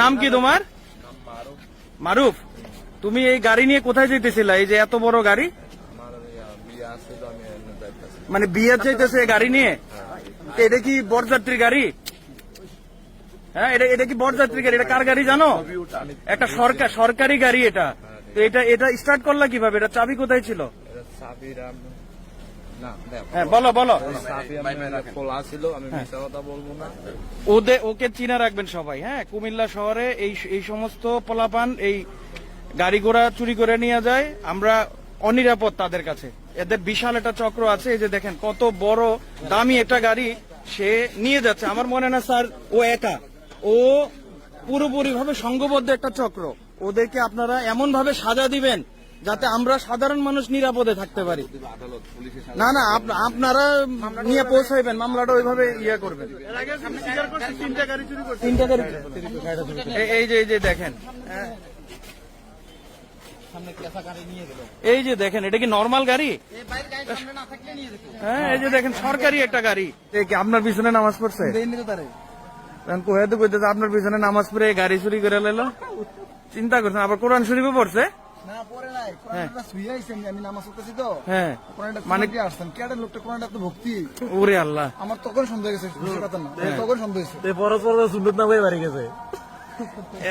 নাম কি তোমার? মারুফ। তুমি এই গাড়ি নিয়ে কোথায় যেতেছিলা? এই যে এত বড় গাড়ি, মানে বিয়ে যাইতেছে গাড়ি নিয়ে? এটা কি বরযাত্রী গাড়ি? হ্যাঁ, এটা কি বরযাত্রী গাড়ি? এটা কার গাড়ি জানো? একটা সরকারি গাড়ি এটা। তো এটা স্টার্ট করলা কিভাবে? এটা চাবি কোথায় ছিল? হ্যাঁ, বলো বলো। ওকে চিনা রাখবেন সবাই। হ্যাঁ, কুমিল্লা শহরে এই সমস্ত পোলাপান এই গাড়ি ঘোড়া চুরি করে নিয়ে যায়, আমরা অনিরাপদ তাদের কাছে। এদের বিশাল একটা চক্র আছে। এই যে দেখেন কত বড় দামি একটা গাড়ি সে নিয়ে যাচ্ছে। আমার মনে না স্যার ও একা, ও পুরোপুরি ভাবে সংঘবদ্ধ একটা চক্র। ওদেরকে আপনারা এমন ভাবে সাজা দিবেন যাতে আমরা সাধারণ মানুষ নিরাপদে থাকতে পারি। না না, আপনারা নিয়ে পৌঁছাইবেন, মামলাটা ওইভাবে ইয়ে করবেন। তিনটা গাড়ি। এই যে দেখেন, এই যে দেখেন, এটা কি নর্মাল গাড়ি? হ্যাঁ, এই যে দেখেন সরকারি একটা গাড়ি। আপনার পিছনে নামাজ পড়ছে? আপনার পিছনে নামাজ পড়ে গাড়ি চুরি করে লাইলো। চিন্তা করছেন? আবার কোরআন শরীফও পড়ছে? মানে ভক্তি ওরে আল্লাহ, আমার তখন সন্দেহ গেছে, তখন সন্দেহ গেছে।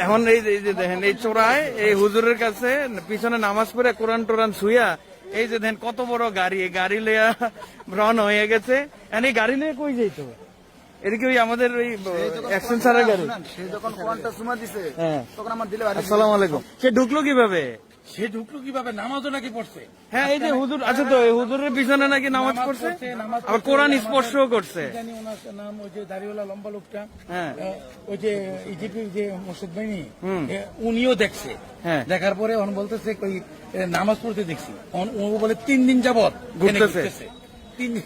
এখন এই যে দেখেন এই চোরায় এই হুজুরের কাছে পিছনে নামাজ পড়ে কোরআন টোরান শুইয়া, এই যে দেখেন কত বড় গাড়ি, এই গাড়ি লইয়া রওনা হয়ে গেছে। এই গাড়ি নিয়ে কই যাইতো? এদিকে ওই আমাদের ওই অ্যাকশন স্যারের গাড়ি। সে যখন কোরআনটা চুমা দিছে, তখন আমার দিলে আসসালামু আলাইকুম। সে ঢুকলো কিভাবে? নামাজও নাকি পড়ছে? হ্যাঁ, এই যে হুজুর আছে তো, এই হুজুরের পিছনে নাকি নামাজ পড়ছে, আবার কোরআন স্পর্শও করছে। নাম ওই যে দাড়িওয়ালা লম্বা লোকটা, হ্যাঁ, ওই যে ইজিপির যে মোর্শেদ বাহিনী, উনিও দেখছে। দেখার পরে অন বলতেছে ওই নামাজ পড়তে দেখছি। ও বলে 3 দিন যাবত ঘুরতেছে। 3 দিন।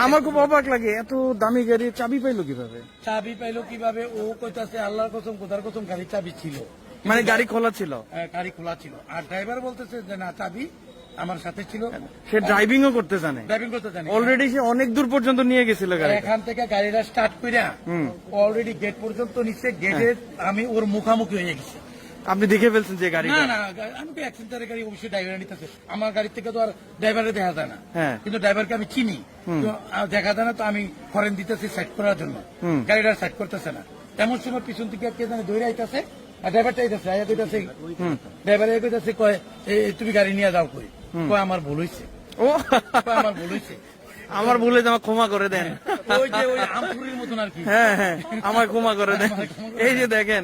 আমার খুব অবাক লাগে, এত দামি গাড়ি চাবি পাইলো কিভাবে? ও কইতাছে আল্লাহর কসম খোদার কসম গাড়ির চাবি ছিল, মানে গাড়ি খোলা ছিল? গাড়ি খোলা ছিল। আর ড্রাইভার বলতেছে যে না, চাবি আমার সাথে ছিল। সে ড্রাইভিংও করতে জানে? ড্রাইভিং করতে জানে। অলরেডি সে অনেক দূর পর্যন্ত নিয়ে গেছিল গাড়ি। এখান থেকে গাড়িটা স্টার্ট কইরা অলরেডি গেট পর্যন্ত নিচ্ছে। গেটে আমি ওর মুখামুখি হয়ে গেছি। আপনি দেখে ফেলছেন যে গাড়ি? না, আমি তো অ্যাক্সিডেন্টের গাড়ি, অবশ্যই ড্রাইভার নিতেছে। আমার গাড়ি থেকে তো আর ড্রাইভারে দেখা যায় না, কিন্তু ড্রাইভারকে আমি চিনি, দেখা যায় না। তো আমি ফরেন দিতেছি সাইড করার জন্য, গাড়িটা সাইড করতেছে না। এমন সময় পিছন থেকে কে জানে দৌড়ে আইতেছে, আর ড্রাইভারটা আইতেছে, আয়া কইতাছে, ড্রাইভার কইতাছে কয় তুমি গাড়ি নিয়ে যাও। কয় আমার ভুল হয়েছে, আমার ভুল হয়েছে, আমার ভুলে আমার ক্ষমা করে দেন। ওই যে ওই আমপুরির মতন আর কি। হ্যাঁ, আমার ক্ষমা করে দেন। এই যে দেখেন